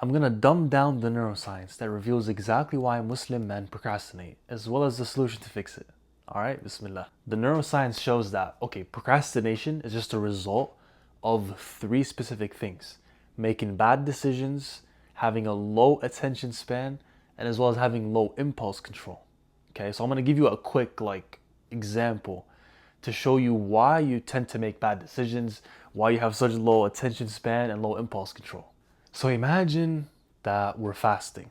I'm gonna dumb down the neuroscience that reveals exactly why Muslim men procrastinate, as well as the solution to fix it. Alright, Bismillah. The neuroscience shows that, okay, procrastination is just a result of three specific things: making bad decisions, having a low attention span, and as well as having low impulse control. Okay, so I'm gonna give you a quick example to show you why you tend to make bad decisions, why you have such low attention span and low impulse control. So imagine that we're fasting.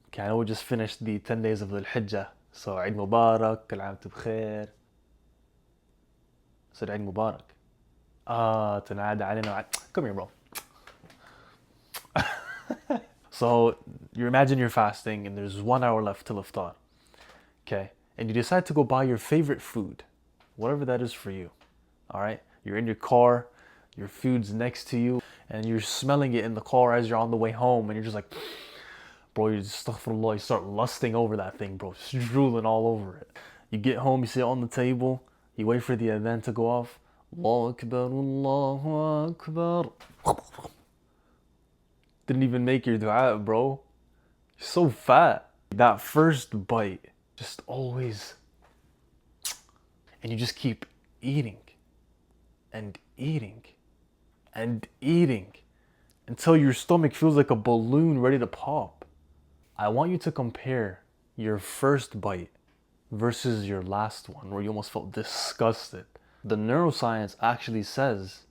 Okay, I know we just finished the 10 days of the Hijjah. So Eid Mubarak, Kal Aam Bkhair. So Eid Mubarak. تنعاد علينا. Come here, bro. So you imagine you're fasting and there's 1 hour left till iftar. Okay, and you decide to go buy your favorite food, whatever that is for you. All right, you're in your car, your food's next to you, and you're smelling it in the car as you're on the way home, and you're just like, bro, you just, astaghfirullah, you start lusting over that thing, bro, just drooling all over it. You get home, you sit on the table, you wait for the adhan to go off. Allahu Akbar, Allahu Akbar. Didn't even make your dua, bro. You're so fat. That first bite, just always, and you just keep eating and eating and eating until your stomach feels like a balloon ready to pop. I want you to compare your first bite versus your last one where you almost felt disgusted. The neuroscience actually says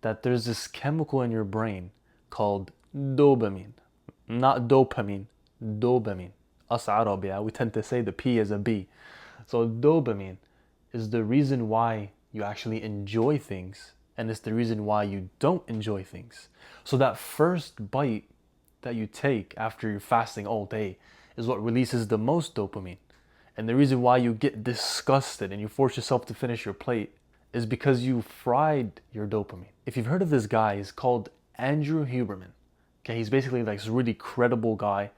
that there's this chemical in your brain called dopamine. Not dopamine, dopamine. Us Arab, yeah, we tend to say the P as a B. So dopamine is the reason why you actually enjoy things, and it's the reason why you don't enjoy things. So that first bite that you take after you're fasting all day is what releases the most dopamine. And the reason why you get disgusted and you force yourself to finish your plate is because you fried your dopamine. If you've heard of this guy, he's called Andrew Huberman. Okay, he's basically like this really credible guy.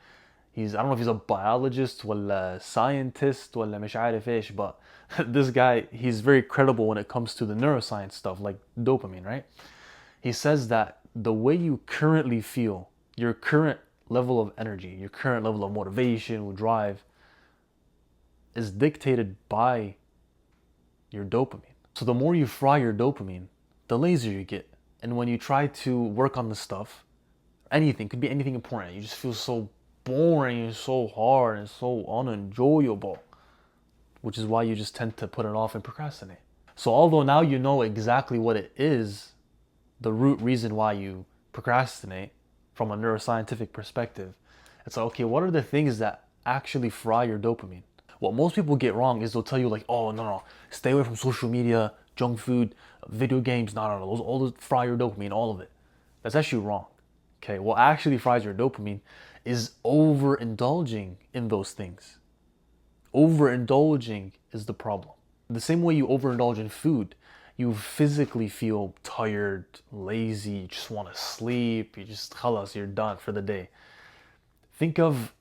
I don't know if he's a biologist or a scientist or مش عارف إيش, but this guy, he's very credible when it comes to the neuroscience stuff like dopamine, right? He says that the way you currently feel, your current level of energy, your current level of motivation or drive is dictated by your dopamine. So the more you fry your dopamine, the lazier you get. And when you try to work on the stuff, anything, could be anything important, you just feel so boring and so hard and so unenjoyable, which is why you just tend to put it off and procrastinate. So although now you know exactly what it is, the root reason why you procrastinate from a neuroscientific perspective, it's like, okay, what are the things that actually fry your dopamine? What most people get wrong is they'll tell you like, oh, no, stay away from social media, junk food, video games, no, those all those fry your dopamine, all of it. That's actually wrong. Okay, what actually fries your dopamine is overindulging in those things. Overindulging is the problem. The same way you overindulge in food, you physically feel tired, lazy, you just want to sleep, you just, khalas, you're done for the day. Think of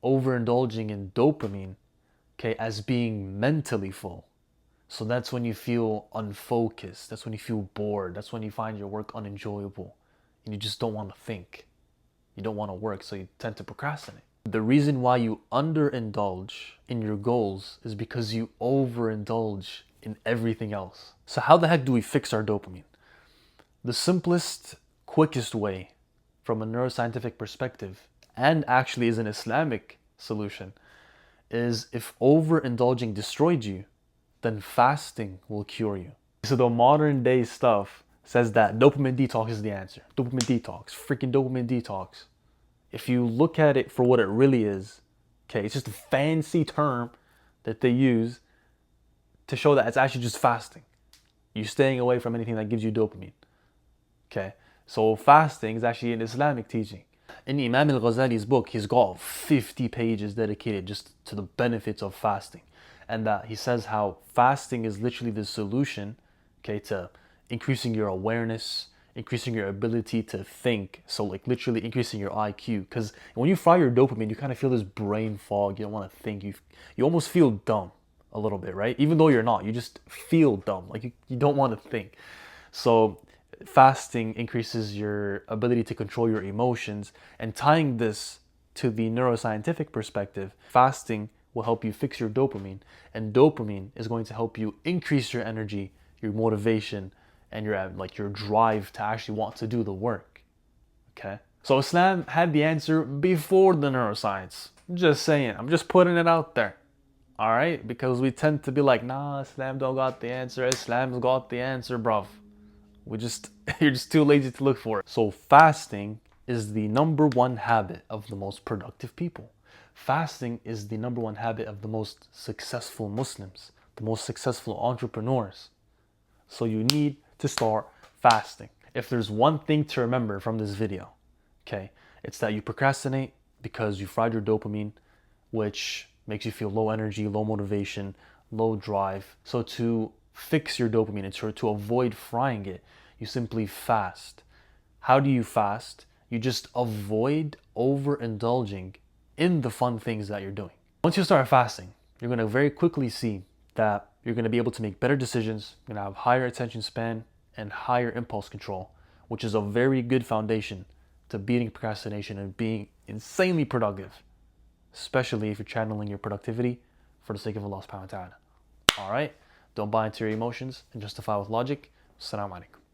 overindulging in dopamine, okay, as being mentally full. So that's when you feel unfocused, that's when you feel bored, that's when you find your work unenjoyable, and you just don't want to think. You don't want to work, so you tend to procrastinate. The reason why you underindulge in your goals is because you overindulge in everything else. So how the heck do we fix our dopamine? The simplest, quickest way from a neuroscientific perspective, and actually is an Islamic solution, is if overindulging destroyed you, then fasting will cure you. So the modern day stuff says that dopamine detox is the answer. Dopamine detox, freaking dopamine detox. If you look at it for what it really is, okay, it's just a fancy term that they use to show that it's actually just fasting. You're staying away from anything that gives you dopamine. Okay, so fasting is actually an Islamic teaching. In Imam al-Ghazali's book, he's got 50 pages dedicated just to the benefits of fasting. And that he says how fasting is literally the solution, okay, to increasing your awareness, increasing your ability to think. So like literally increasing your IQ. Because when you fry your dopamine, you kind of feel this brain fog. You don't want to think. You almost feel dumb a little bit, right? Even though you're not, you just feel dumb. Like you don't want to think. So fasting increases your ability to control your emotions. And tying this to the neuroscientific perspective, fasting will help you fix your dopamine, and dopamine is going to help you increase your energy, your motivation, and your drive to actually want to do the work. Okay? So Islam had the answer before the neuroscience. I'm just saying, I'm just putting it out there. All right? Because we tend to be like, nah, Islam don't got the answer. Islam's got the answer, bruv. You're just too lazy to look for it. So fasting is the number one habit of the most productive people. Fasting is the number one habit of the most successful Muslims, the most successful entrepreneurs. So you need to start fasting. If there's one thing to remember from this video, okay, it's that you procrastinate because you fried your dopamine, which makes you feel low energy, low motivation, low drive. So to fix your dopamine and to avoid frying it, you simply fast. How do you fast? You just avoid overindulging in the fun things that you're doing. Once you start fasting, you're going to very quickly see that you're going to be able to make better decisions, you're going to have higher attention span and higher impulse control, which is a very good foundation to beating procrastination and being insanely productive, especially if you're channeling your productivity for the sake of Allah subhanahu wa ta'ala. All right? Don't buy into your emotions and justify with logic. Assalamu alaikum.